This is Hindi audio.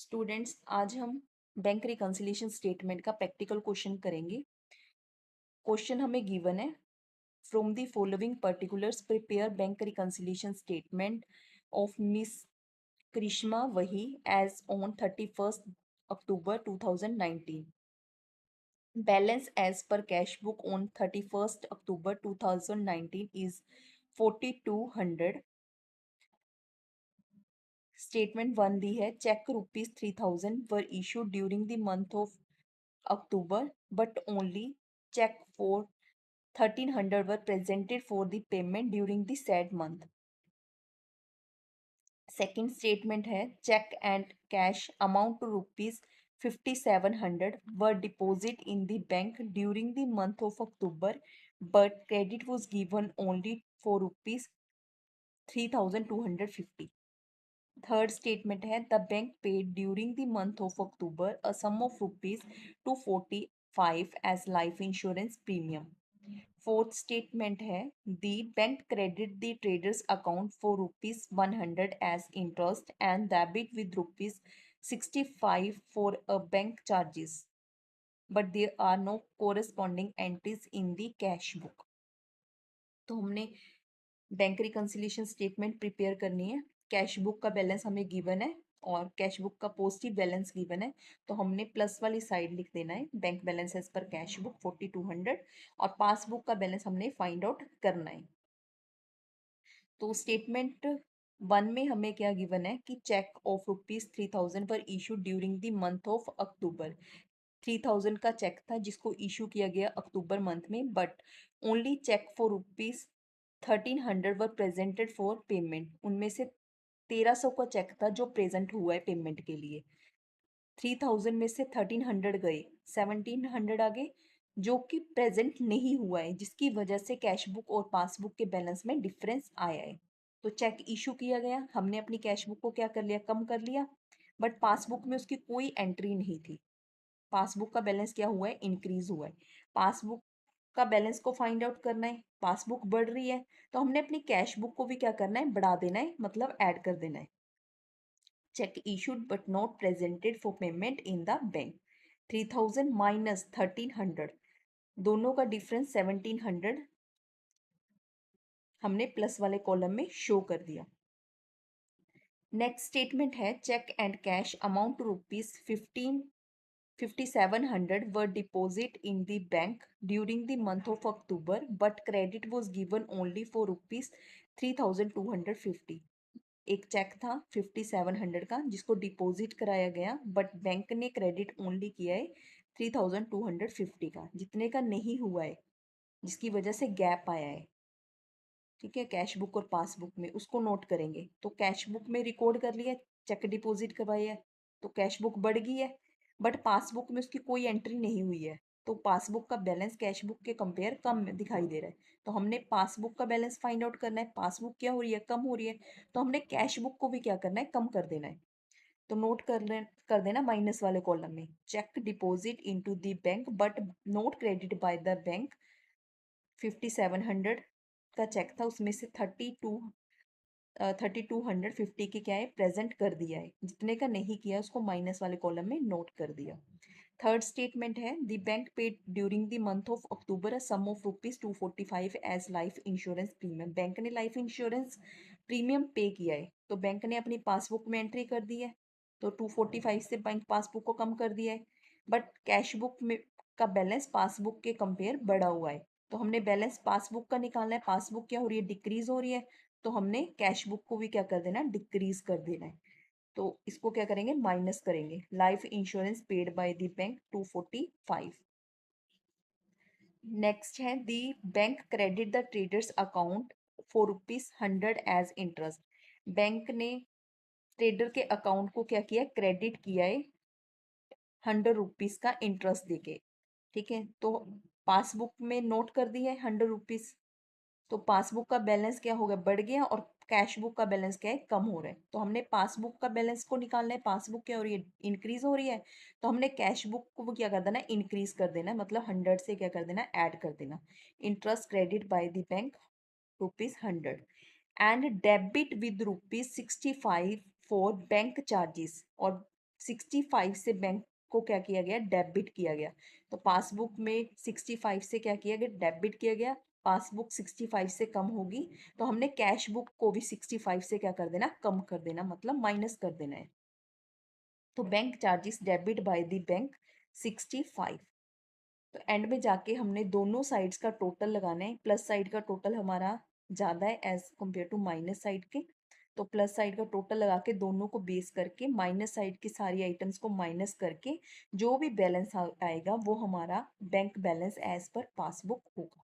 स्टूडेंट्स, आज हम बैंक रिकंसिलिएशन स्टेटमेंट का प्रैक्टिकल क्वेश्चन करेंगे। क्वेश्चन हमें गिवन है, from the following particulars prepare bank reconciliation statement of miss Karishma वही as on 31st October 2019. Balance as per cash book on 31st October 2019 is 4200. Statement one दी है, cheque ₹3000 were issued during the month of October, but only check for 1300 were presented for the payment during the said month. Second statement है, check and cash amount to ₹5700 were deposited in the bank during the month of October, but credit was given only for ₹3250. Third statement है, the bank paid during the month of October a sum of ₹245 as life insurance premium. Fourth statement है, the bank credit the trader's account for ₹100 as interest and debit with ₹65 for a bank charges, but there are no corresponding entries in the cash book. तो हमने बैंक रिकंसिलिएशन स्टेटमेंट प्रिपेयर करनी है। कैश बुक का बैलेंस हमें गिवन है और कैश बुक का पॉजिटिव बैलेंस गिवन है, तो हमने प्लस वाली साइड लिख देना है, bank balance as per cash book 4200, और पासबुक का बैलेंस हमने फाइंड आउट करना है। तो स्टेटमेंट वन में हमें क्या गिवन है कि चेक ऑफ ₹3000 पर issue during the month of October. 3000 का चेक था जिसको इशू किया गया अक्टूबर मंथ में, but only cheque for ₹1300 were presented for payment. उनमें से 1300 का चेक था जो प्रेजेंट हुआ है पेमेंट के लिए। 3000 में से 1300 गए, 1700 आगे जो कि प्रेजेंट नहीं हुआ है, जिसकी वजह से कैश बुक और पासबुक के बैलेंस में डिफरेंस आया है। तो चेक इशू किया गया, हमने अपनी कैश बुक को क्या कर लिया, कम कर लिया, बट पासबुक में उसकी कोई एंट्री नहीं थी। पासबुक का बैलेंस क्या हुआ है, इंक्रीज हुआ है। पासबुक का बैलेंस को फाइंड आउट करना है, पासबुक बढ़ रही है, तो हमने अपनी कैश बुक को भी क्या करना है, बढ़ा देना है, मतलब ऐड कर देना है। Check issued but not presented for payment in the bank, 3000 minus 1300, दोनों का डिफरेंस 1700 हमने प्लस वाले कॉलम में शो कर दिया। नेक्स्ट स्टेटमेंट है, cheque and cash amount ₹5700 were deposited in the bank during the month of October, but credit was given only for ₹3250. एक चेक था 5700 का जिसको डिपॉजिट कराया गया, बट बैंक ने क्रेडिट ओनली किया है 3250 का, जितने का नहीं हुआ है, जिसकी वजह से गैप आया है। ठीक है, कैश बुक और पासबुक में उसको नोट करेंगे। तो कैश बुक में रिकॉर्ड कर लिया, चेक डिपॉजिट करवाया है, तो कैश बुक बढ़ गई है, बट पासबुक में उसकी कोई एंट्री नहीं हुई है, तो पासबुक का बैलेंस कैश बुक के कंपेयर कम दिखाई दे रहा है। तो हमने पासबुक का बैलेंस फाइंड आउट करना है, पासबुक क्या हो रही है, कम हो रही है, तो हमने कैश बुक को भी क्या करना है, कम कर देना है। तो नोट कर देना माइनस वाले कॉलम में, cheque deposit into the bank but not credit by the bank. 5700 का चेक था, उसमें से 3250 की क्या है, प्रेजेंट कर दिया है, जितने का नहीं किया उसको माइनस वाले कॉलम में नोट कर दिया। थर्ड स्टेटमेंट है, the bank paid during the month of October a sum of ₹245 as life insurance premium. Bank ने लाइफ इंश्योरेंस प्रीमियम पे किया है, तो बैंक ने अपनी पासबुक में एंट्री कर दी है, तो 245 से बैंक पासबुक को कम कर दिया है, बट कैश बुक में का बैलेंस पासबुक के कंपेयर बढ़ा हुआ है, तो हमने बैलेंस पासबुक का निकालना है। पासबुक क्या हो रही है, डिक्रीज हो रही है, तो हमने कैश बुक को भी क्या कर देना है, डिक्रीज कर देना है। तो इसको क्या करेंगे, माइनस करेंगे। Life insurance paid by the bank 245। Next है, the bank credit the traders account for ₹100 as interest. Bank ने ट्रेडर के अकाउंट को क्या किया, क्रेडिट किया है ₹100 का इंटरेस्ट देके। ठीक है, तो पासबुक में नोट कर दिया है ₹100, तो पासबुक का बैलेंस क्या हो गया, बढ़ गया, और कैश बुक का बैलेंस क्या है, कम हो रहा है। तो हमने पासबुक का बैलेंस को निकालना है, पासबुक क्या हो रही है, इंक्रीज हो रही है, तो हमने कैश बुक को क्या कर देना है, इंक्रीज कर देना है, मतलब 100 से क्या कर देना, ऐड कर देना। Interest credit by the bank ₹100 and debit with ₹65 for bank charges, और 65 से बैंक को क्या किया गया, डेबिट किया गया। तो पासबुक में 65 से क्या किया गया, डेबिट किया गया। पासबुक 65 से कम होगी तो हमने कैश बुक को भी 65 से क्या कर देना, कम कर देना, मतलब माइनस कर देना है। तो bank charges debit bye the bank 65। तो एंड में जाके हमने दोनों साइड्स का टोटल लगाना है। प्लस साइड का टोटल हमारा ज़्यादा है as compare to minus side के, तो प्लस साइड का टोटल लगा के दोनों को बेस करके माइनस साइड की सारी आइटम्स को माइनस करके जो भी बैलेंस आएगा वो हमारा bank balance as per passbook होगा।